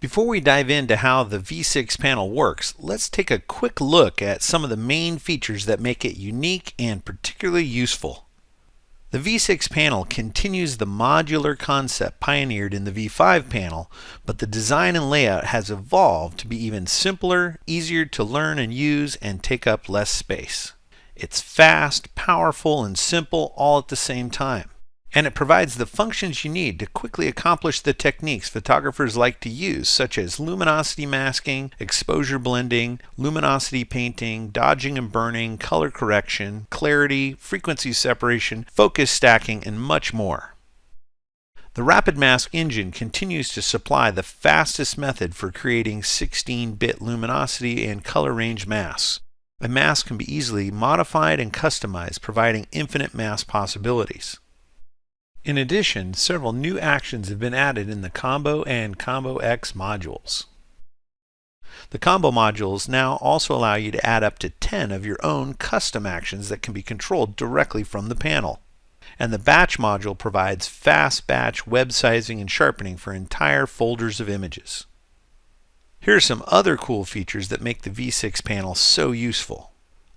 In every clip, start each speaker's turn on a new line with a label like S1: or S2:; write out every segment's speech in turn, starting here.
S1: Before we dive into how the V6 panel works, let's take a quick look at some of the main features that make it unique and particularly useful. The V6 panel continues the modular concept pioneered in the V5 panel, but the design and layout has evolved to be even simpler, easier to learn and use, and take up less space. It's fast, powerful, and simple all at the same time. And it provides the functions you need to quickly accomplish the techniques photographers like to use, such as luminosity masking, exposure blending, luminosity painting, dodging and burning, color correction, clarity, frequency separation, focus stacking, and much more. The Rapid Mask engine continues to supply the fastest method for creating 16-bit luminosity and color range masks. A mask can be easily modified and customized, providing infinite mask possibilities. In addition, several new actions have been added in the Combo and Combo X modules. The Combo modules now also allow you to add up to 10 of your own custom actions that can be controlled directly from the panel. And the Batch module provides fast batch web sizing and sharpening for entire folders of images. Here are some other cool features that make the V6 panel so useful.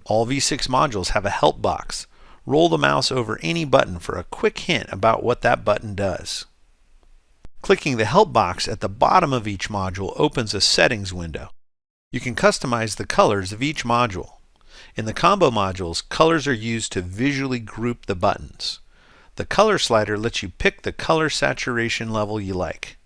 S1: All V6 modules have a help box. Roll the mouse over any button for a quick hint about what that button does. Clicking the help box at the bottom of each module opens a settings window. You can customize the colors of each module. In the combo modules, colors are used to visually group the buttons. The color slider lets you pick the color saturation level you like.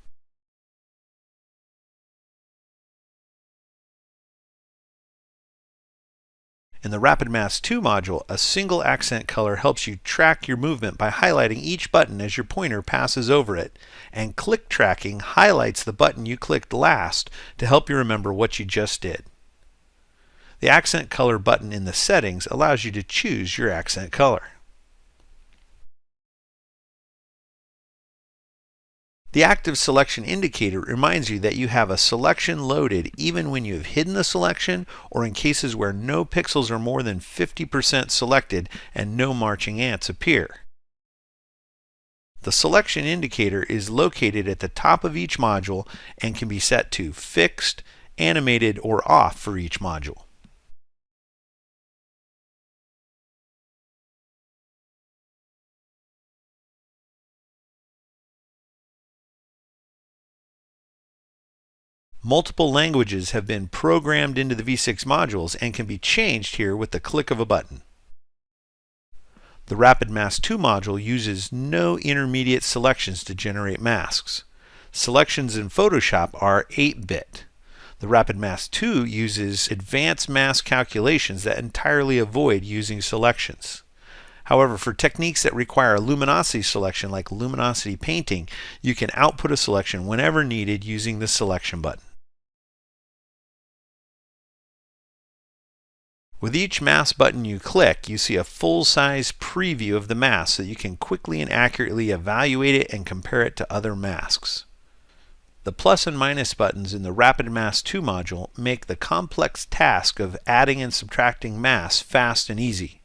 S1: In the Rapid Mask 2 module, a single accent color helps you track your movement by highlighting each button as your pointer passes over it, and click tracking highlights the button you clicked last to help you remember what you just did. The accent color button in the settings allows you to choose your accent color. The active selection indicator reminds you that you have a selection loaded even when you have hidden the selection or in cases where no pixels are more than 50% selected and no marching ants appear. The selection indicator is located at the top of each module and can be set to fixed, animated, or off for each module. Multiple languages have been programmed into the V6 modules and can be changed here with the click of a button. The Rapid Mask 2 module uses no intermediate selections to generate masks. Selections in Photoshop are 8-bit. The Rapid Mask 2 uses advanced mask calculations that entirely avoid using selections. However, for techniques that require a luminosity selection like luminosity painting, you can output a selection whenever needed using the selection button. With each mask button you click, you see a full-size preview of the mask so you can quickly and accurately evaluate it and compare it to other masks. The plus and minus buttons in the Rapid Mask 2 module make the complex task of adding and subtracting masks fast and easy.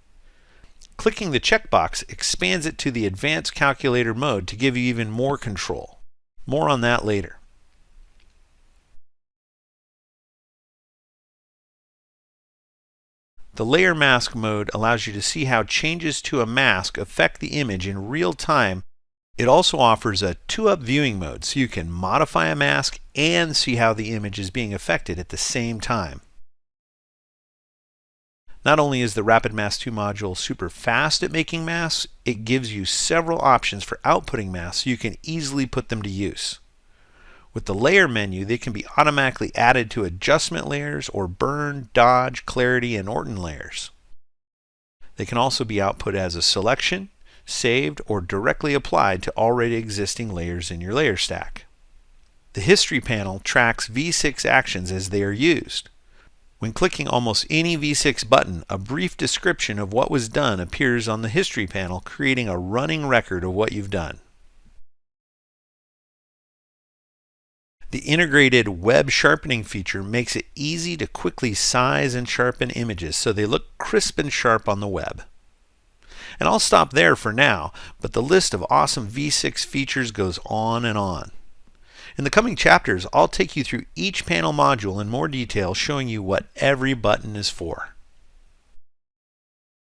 S1: Clicking the checkbox expands it to the Advanced Calculator mode to give you even more control. More on that later. The Layer Mask mode allows you to see how changes to a mask affect the image in real time. It also offers a 2-up viewing mode so you can modify a mask and see how the image is being affected at the same time. Not only is the Rapid Mask 2 module super fast at making masks, it gives you several options for outputting masks so you can easily put them to use. With the layer menu, they can be automatically added to adjustment layers or burn, dodge, clarity, and Orton layers. They can also be output as a selection, saved, or directly applied to already existing layers in your layer stack. The History panel tracks V6 actions as they are used. When clicking almost any V6 button, a brief description of what was done appears on the History panel, creating a running record of what you've done. The integrated web sharpening feature makes it easy to quickly size and sharpen images so they look crisp and sharp on the web. And I'll stop there for now, but the list of awesome V6 features goes on and on. In the coming chapters, I'll take you through each panel module in more detail, showing you what every button is for.